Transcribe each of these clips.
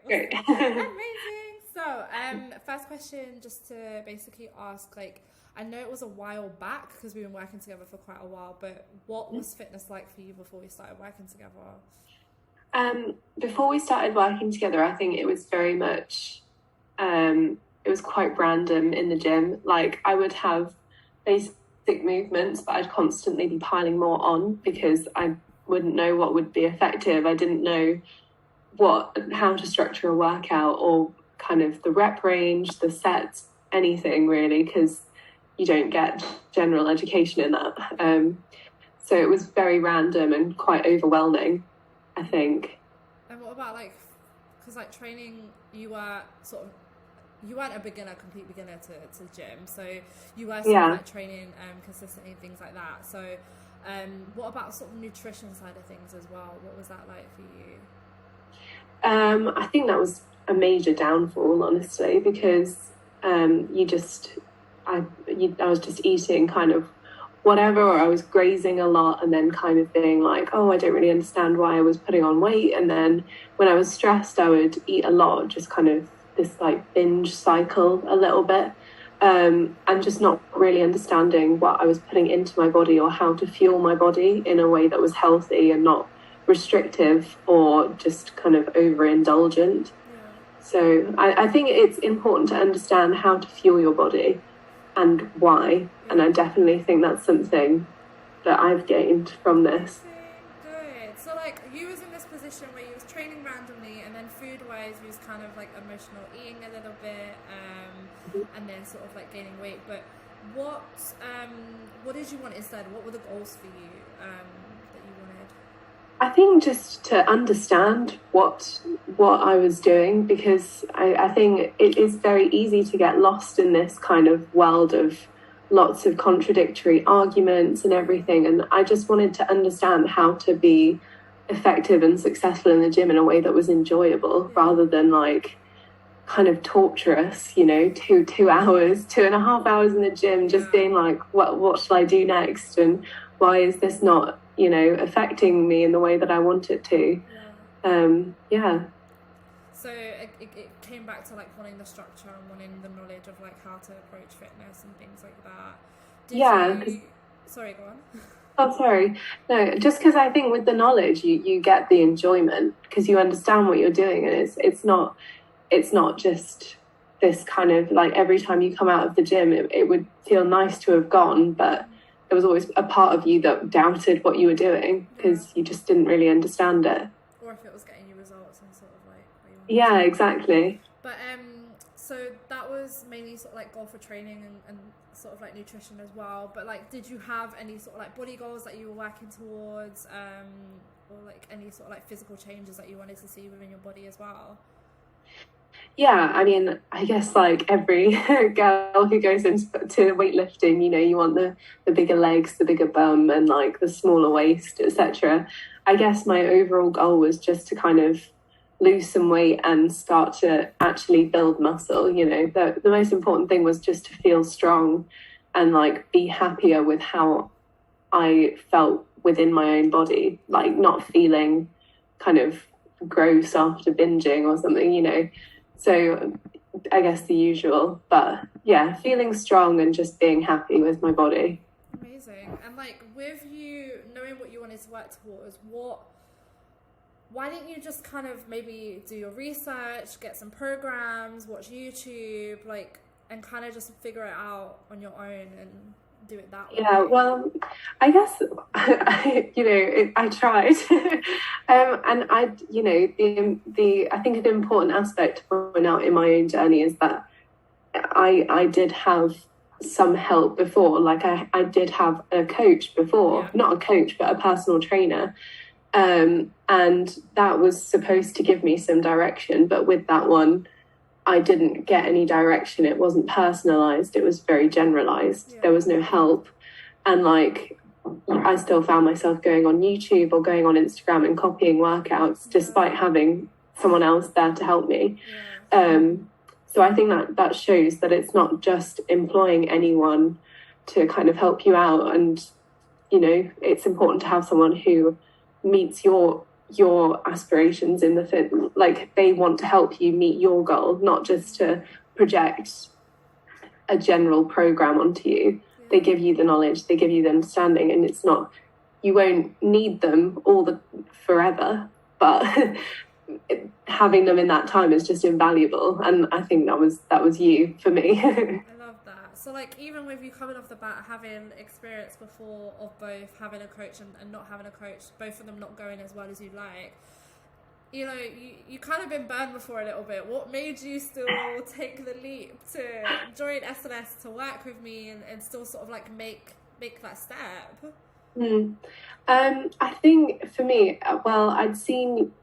great. Great. Amazing. So, first question, just to basically ask, like, I know it was a while back because we've been working together for quite a while, but what was fitness like for you before we started working together? Before we started working together, I think it was very much, it was quite random in the gym. Like, I would have basic movements, but I'd constantly be piling more on because I wouldn't know what would be effective. I didn't know how to structure a workout or kind of the rep range, the sets, anything really, because you don't get general education in that. So it was very random and quite overwhelming, I think. And what about, like, because, like, training, you weren't a complete beginner to gym, so you were sort of like training consistently and things like that. So what about sort of nutrition side of things as well? What was that like for you? I think that was a major downfall, honestly, because I was just eating kind of whatever, or I was grazing a lot and then kind of being like, oh, I don't really understand why I was putting on weight. And then when I was stressed, I would eat a lot, just kind of this like binge cycle a little bit, and just not really understanding what I was putting into my body or how to fuel my body in a way that was healthy and not restrictive or just kind of overindulgent. So I think it's important to understand how to fuel your body and why. And I definitely think that's something that I've gained from this. Good. So, like, you was in this position where you was training randomly, and then food-wise, you was kind of like emotional eating a little bit, and then sort of like gaining weight. But what did you want instead? What were the goals for you that you wanted? I think just to understand what I was doing, because I think it is very easy to get lost in this kind of world of lots of contradictory arguments and everything. And I just wanted to understand how to be effective and successful in the gym in a way that was enjoyable, rather than like kind of torturous, 2.5 hours in the gym, just being like, what should I do next? And why is this not, affecting me in the way that I want it to? So it came back to like wanting the structure and wanting the knowledge of like how to approach fitness and things like that. Sorry, go on. Oh, sorry. No, just because I think with the knowledge, you get the enjoyment because you understand what you're doing, and it's not just this kind of like every time you come out of the gym, it would feel nice to have gone, but there was always a part of you that doubted what you were doing because you just didn't really understand it. Or if it was getting you results and sort of like what you wanted. Yeah, exactly. But so that was mainly sort of like goal for training and sort of like nutrition as well. But like, did you have any sort of like body goals that you were working towards, or like any sort of like physical changes that you wanted to see within your body as well? Yeah, I mean, I guess like every girl who goes into weightlifting, you want the bigger legs, the bigger bum, and like the smaller waist, etc. I guess my overall goal was just to kind of lose some weight and start to actually build muscle. The most important thing was just to feel strong and like be happier with how I felt within my own body, like not feeling kind of gross after binging or something, So I guess the usual, but yeah, feeling strong and just being happy with my body. Amazing. And like with you knowing what you wanted to work towards, why didn't you just kind of maybe do your research, get some programs, watch YouTube, like, and kind of just figure it out on your own and do it that way? Yeah, well, I guess I tried, and I think an important aspect to point out in my own journey is that I did have some help before. Like I did have a coach before, not a coach, but a personal trainer, and that was supposed to give me some direction. But with that one, I didn't get any direction. It wasn't personalized. It was very generalized. There was no help. And like, I still found myself going on YouTube or going on Instagram and copying workouts despite having someone else there to help me. So I think that shows that it's not just employing anyone to kind of help you out. And, it's important to have someone who meets your your aspirations in the fit, like they want to help you meet your goal, not just to project a general program onto you. They give you the knowledge, they give you the understanding, and it's not, you won't need them forever, but having them in that time is just invaluable. And I think that was you for me. I love that. So like, even with you coming off the bat, having experience before of both having a coach and not having a coach, both of them not going as well as you'd like, you know, you kind of been burned before a little bit. What made you still take the leap to join SNS, to work with me, and still sort of like make that step? I think for me, well, I'd seen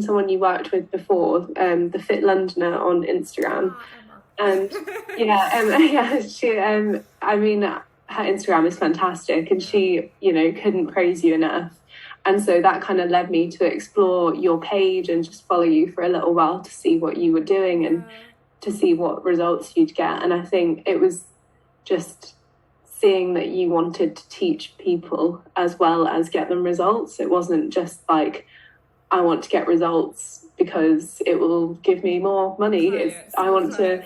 someone you worked with before, the Fit Londoner on Instagram. And she, I mean, her Instagram is fantastic, and she, you know, couldn't praise you enough. And so that kind of led me to explore your page and just follow you for a little while to see what you were doing and to see what results you'd get. And I think it was just seeing that you wanted to teach people as well as get them results. It wasn't just like, I want to get results because it will give me more money. I want to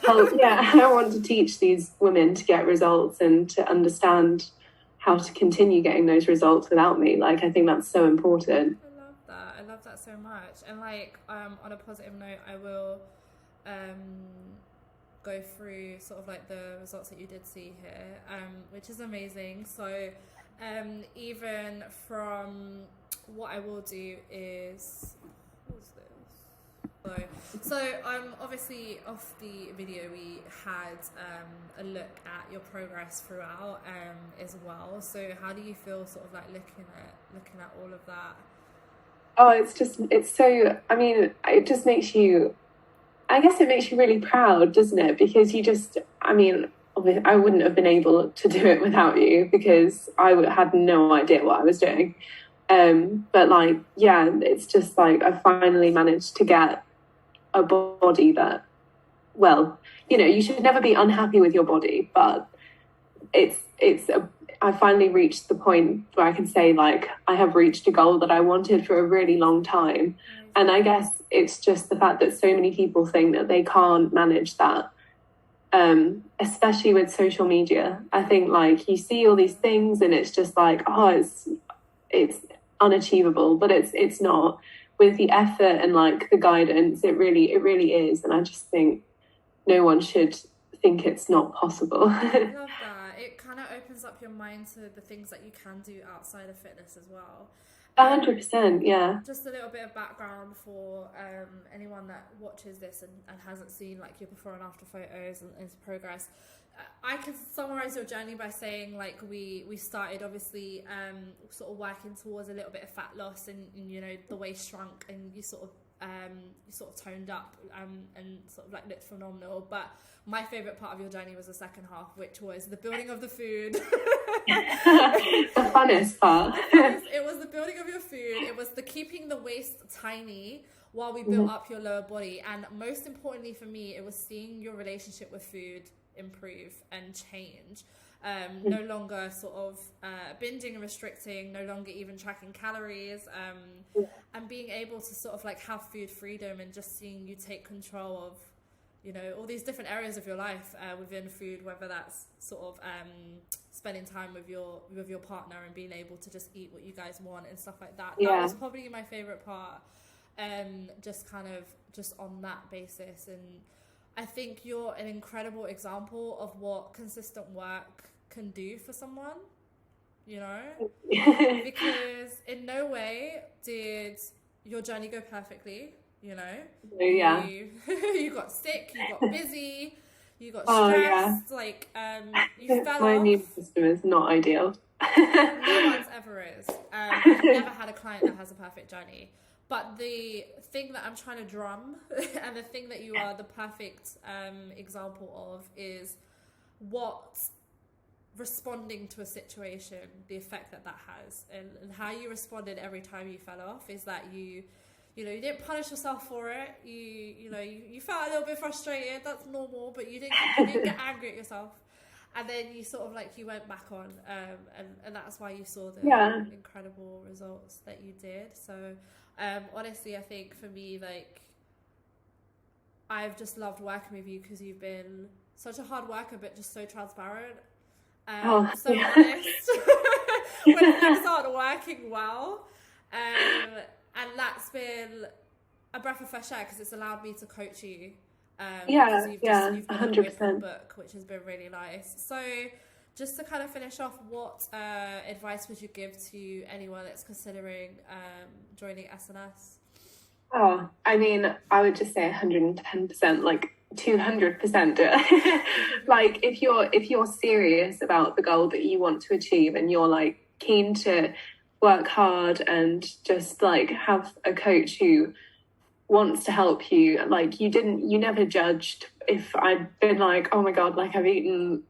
help. I want to teach these women to get results and to understand how to continue getting those results without me. Like, I think that's so important. I love that so much. And like, on a positive note, I will go through sort of like the results that you did see here, which is amazing. So even from what I will do is, so obviously off the video we had a look at your progress throughout as well. So how do you feel sort of like looking at all of that? Oh, it's so, I mean, it just makes you, I guess it makes you really proud, doesn't it? Because you just, I mean, I wouldn't have been able to do it without you, because I had no idea what I was doing. But like, yeah, it's just like I finally managed to get a body that, well, you know, you should never be unhappy with your body, but I finally reached the point where I can say, like, I have reached a goal that I wanted for a really long time. And I guess it's just the fact that so many people think that they can't manage that, especially with social media. I think, like, you see all these things and it's just like, oh, it's unachievable, but it's not. With the effort and like the guidance, it really is. And I just think no one should think it's not possible. I love that. It kind of opens up your mind to the things that you can do outside of fitness as well. 100%, yeah. Just a little bit of background for anyone that watches this and hasn't seen like your before and after photos and progress. I can summarize your journey by saying, like, we started obviously sort of working towards a little bit of fat loss, and you know, the waist shrunk, and you sort of toned up and sort of like looked phenomenal. But my favorite part of your journey was the second half, which was the building of the food. The funnest part. It was the building of your food. It was the keeping the waist tiny while we built up your lower body, and most importantly for me, it was seeing your relationship with food improve and change. No longer sort of binging and restricting, no longer even tracking calories, and being able to sort of like have food freedom, and just seeing you take control of, you know, all these different areas of your life within food, whether that's sort of spending time with your partner and being able to just eat what you guys want and stuff like that. That was probably my favorite part, just kind of just on that basis. And I think you're an incredible example of what consistent work can do for someone, you know, because in no way did your journey go perfectly, you know. Yeah. You got sick, you got busy, you got stressed, like you fell off. My immune system is not ideal. No one's ever is. I've never had a client that has a perfect journey. But the thing that I'm trying to drum, and the thing that you are the perfect example of, is what responding to a situation, the effect that has, and how you responded every time you fell off, is that you didn't punish yourself for it. You felt a little bit frustrated. That's normal, but you didn't get angry at yourself. And then you sort of like, you went back on, and that's why you saw the incredible results that you did. So honestly, I think for me, like, I've just loved working with you because you've been such a hard worker, but just so transparent, so honest when things aren't working well, and that's been a breath of fresh air because it's allowed me to coach you. You've done 100% book, which has been really nice. So just to kind of finish off, what advice would you give to anyone that's considering joining SNS? Oh, I mean, I would just say 110%, like 200% do it. Like if you're serious about the goal that you want to achieve and you're like keen to work hard and just like have a coach who wants to help you, like you never judged if I'd been like, oh my god, like I've eaten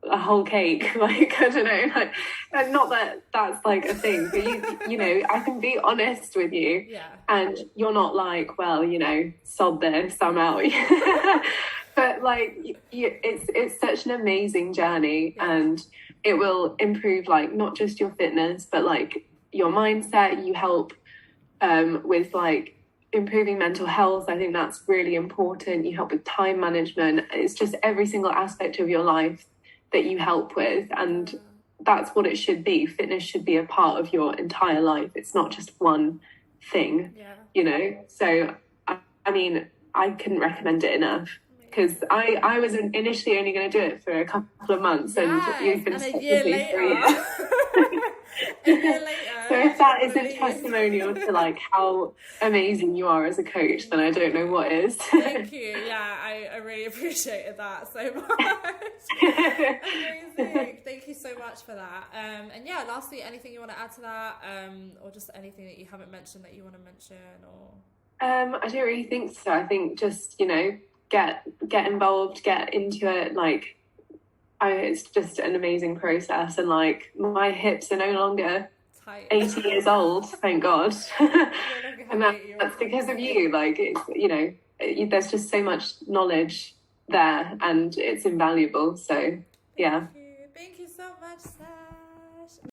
a whole cake, like I don't know, like, and not that that's like a thing, but you know, I can be honest with you, and you're not like, well, you know, sod this, I'm out. But like it's such an amazing journey, and it will improve like not just your fitness but like your mindset. You help with like improving mental health. I think that's really important. You help with time management. It's just every single aspect of your life that you help with, and that's what it should be. Fitness should be a part of your entire life. It's not just one thing, you know. So I mean, I couldn't recommend it enough, because I was initially only going to do it for a couple of months, and you've been a year later. A year later. So if that isn't testimonial to like how amazing you are as a coach, then I don't know what is. Thank you. Yeah, I really appreciated that so much. Amazing. Thank you so much for that. And yeah, lastly, anything you want to add to that, or just anything that you haven't mentioned that you want to mention, or? I don't really think so. I think just, you know, get involved, get into it. Like, it's just an amazing process, and like my hips are no longer 80 years old, thank God. And that's because of you. Like, it's, you know, there's just so much knowledge there, and it's invaluable. So yeah. Thank you so much, Sasha.